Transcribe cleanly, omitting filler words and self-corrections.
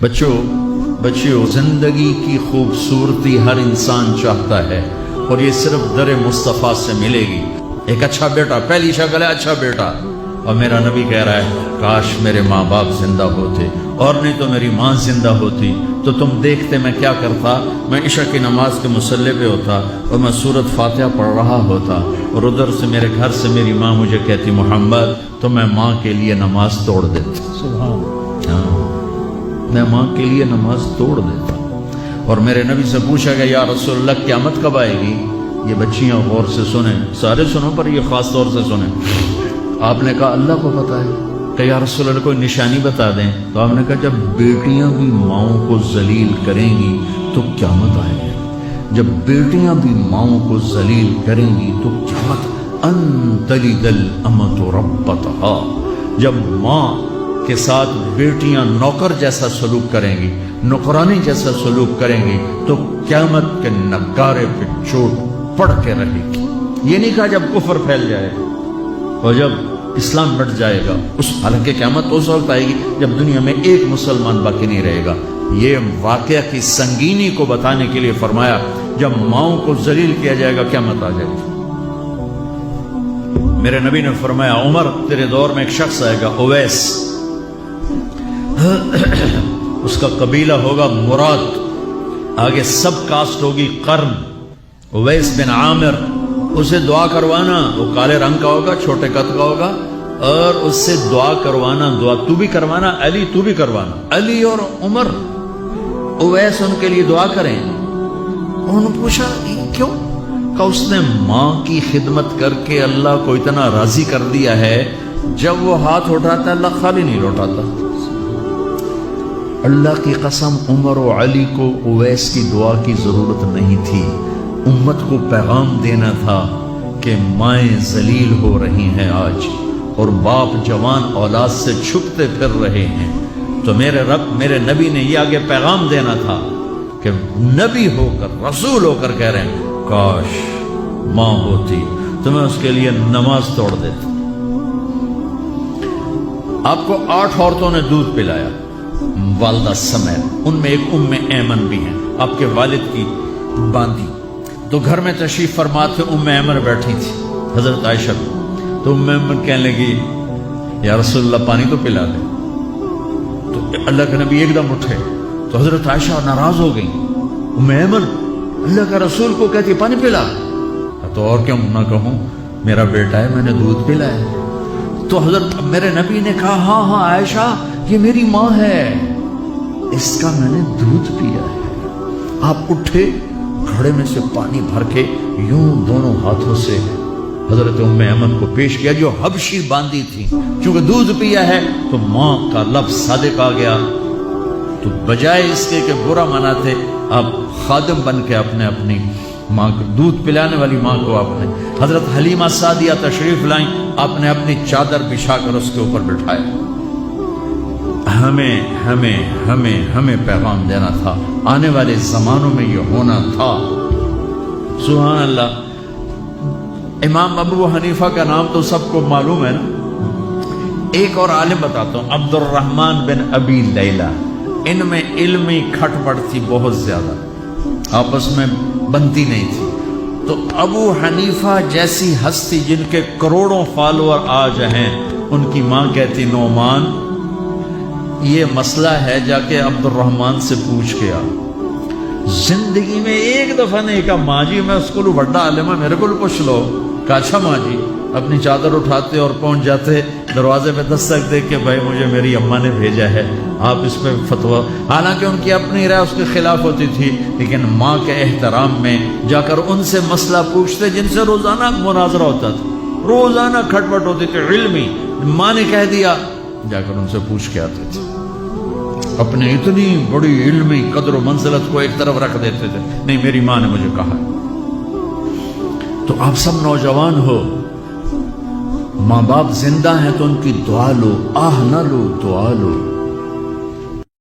بچوں زندگی کی خوبصورتی ہر انسان چاہتا ہے، اور یہ صرف در مصطفیٰ سے ملے گی۔ ایک اچھا بیٹا، پہلی شکل ہے اچھا بیٹا، اور میرا نبی کہہ رہا ہے کاش میرے ماں باپ زندہ ہوتے، اور نہیں تو میری ماں زندہ ہوتی تو تم دیکھتے میں کیا کرتا۔ میں عشاء کی نماز کے مصلی پہ ہوتا اور میں سورۃ فاتحہ پڑھ رہا ہوتا، اور ادھر سے میرے گھر سے میری ماں مجھے کہتی محمد، تو میں ماں کے لیے نماز توڑ دیتا۔ میں ماں کے لیے نماز توڑ دیتا۔ اور میرے نبی سے پوچھا گیا یا رسول اللہ قیامت کب آئے گی؟ یہ بچیاں غور سے سنیں، سارے سنو پر یہ خاص طور سے سنیں۔ آپ نے کہا اللہ کو پتہ ہے۔ کہ یا رسول اللہ کوئی نشانی بتا دیں۔ تو آپ نے کہا جب بیٹیاں بھی ماؤں کو ذلیل کریں گی تو قیامت آئے گی۔ جب بیٹیاں بھی ماؤں کو ذلیل کریں گی تو قیامت ان تلد الامۃ ربتہا۔ جب ماں کے ساتھ بیٹیاں نوکر جیسا سلوک کریں گی، نوکرانی جیسا سلوک کریں گی تو قیامت کے نگارے پہ چوٹ پڑ کے رہے گی۔ یہ نہیں کہا جب کفر پھیل جائے اور جب اسلام مٹ جائے گا، اس حالانکہ قیامت اس وقت آئے گی جب دنیا میں ایک مسلمان باقی نہیں رہے گا۔ یہ واقعہ کی سنگینی کو بتانے کے لیے فرمایا جب ماؤں کو ذلیل کیا جائے گا قیامت آ جائے گی۔ میرے نبی نے فرمایا عمر تیرے دور میں ایک شخص آئے گا اویس، اس کا قبیلہ ہوگا مراد، آگے سب کاسٹ ہوگی قرن، اویس بن عامر۔ اسے دعا کروانا، وہ کالے رنگ کا ہوگا، چھوٹے قد کا ہوگا، اور اس سے دعا کروانا، دعا تو بھی کروانا، علی تو بھی کروانا، علی اور عمر اویس ان کے لیے دعا کریں۔ انہوں نے پوچھا کیوں؟ کہ اس نے ماں کی خدمت کر کے اللہ کو اتنا راضی کر دیا ہے، جب وہ ہاتھ اٹھاتا اللہ خالی نہیں لوٹاتا۔ اللہ کی قسم عمر و علی کو اویس کی دعا کی ضرورت نہیں تھی، امت کو پیغام دینا تھا کہ مائیں ذلیل ہو رہی ہیں آج، اور باپ جوان اولاد سے چھپتے پھر رہے ہیں۔ تو میرے رب میرے نبی نے یہ آگے پیغام دینا تھا کہ نبی ہو کر رسول ہو کر کہہ رہے ہیں کاش ماں ہوتی تو میں اس کے لیے نماز توڑ دیتا۔ آپ کو 8 عورتوں نے دودھ پلایا والدہ سمیت، ان میں ایک ام ایمن بھی ہیں، آپ کے والد کی باندھی۔ تو گھر میں تشریف فرما تھے، ام ایمن بیٹھی تھی حضرت عائشہ، تو ام ایمن کہنے لگی یا رسول اللہ پانی تو پلا دے۔ تو اللہ کے نبی ایک دم اٹھے تو حضرت عائشہ ناراض ہو گئی، ام ایمن اللہ کا رسول کو کہتی پانی پلا، تو اور کیوں نہ کہوں میرا بیٹا ہے، میں نے دودھ پلایا۔ تو حضرت میرے نبی نے کہا ہاں ہاں عائشہ یہ میری ماں ہے، اس کا میں نے دودھ پیا ہے۔ آپ اٹھے، گھڑے میں سے پانی بھر کے یوں دونوں ہاتھوں سے حضرت ام ایمن کو پیش کیا جو حبشی باندھی تھی۔ چونکہ دودھ پیا ہے تو ماں کا لفظ صادق آ گیا، تو بجائے اس کے کہ برا مناتے، آپ خادم بن کے اپنی ماں کو دودھ پلانے والی ماں کو آپ نے حضرت حلیمہ سعدیہ تشریف لائیں، آپ نے اپنی چادر بچھا کر اس کے اوپر بٹھایا۔ ہمیں پیغام دینا تھا، آنے والے زمانوں میں یہ ہونا تھا۔ سبحان اللہ۔ امام ابو حنیفہ کا نام تو سب کو معلوم ہے نا۔ ایک اور عالم بتاتا ہوں، عبد الرحمن بن ابی لیلہ، ان میں علمی کھٹ پٹ تھی بہت زیادہ، آپس میں بنتی نہیں تھی۔ تو ابو حنیفہ جیسی ہستی جن کے کروڑوں فالوور آج ہیں، ان کی ماں کہتی نعمان یہ مسئلہ ہے، جا کے عبد الرحمن سے پوچھ کے آ۔ زندگی میں ایک دفعہ نہیں کہا ماں جی میں اس کو بڑا عالم ہے میرے کو پوچھ لو۔ کہا اچھا ماں جی، اپنی چادر اٹھاتے اور پہنچ جاتے، دروازے پہ دستک دے کے بھائی مجھے میری اماں نے بھیجا ہے، آپ اس پہ فتویٰ۔ حالانکہ ان کی اپنی رائے اس کے خلاف ہوتی تھی، لیکن ماں کے احترام میں جا کر ان سے مسئلہ پوچھتے جن سے روزانہ مناظرہ ہوتا تھا، روزانہ کھٹ پٹ ہوتی تھی علمی۔ ماں نے کہہ دیا، جا کر ان سے پوچھ کے آتے تھے، اپنے اتنی بڑی علمی قدر و منزلت کو ایک طرف رکھ دیتے تھے، نہیں میری ماں نے مجھے کہا۔ تو آپ سب نوجوان ہو، ماں باپ زندہ ہیں تو ان کی دعا لو، آہ نہ لو، دعا لو۔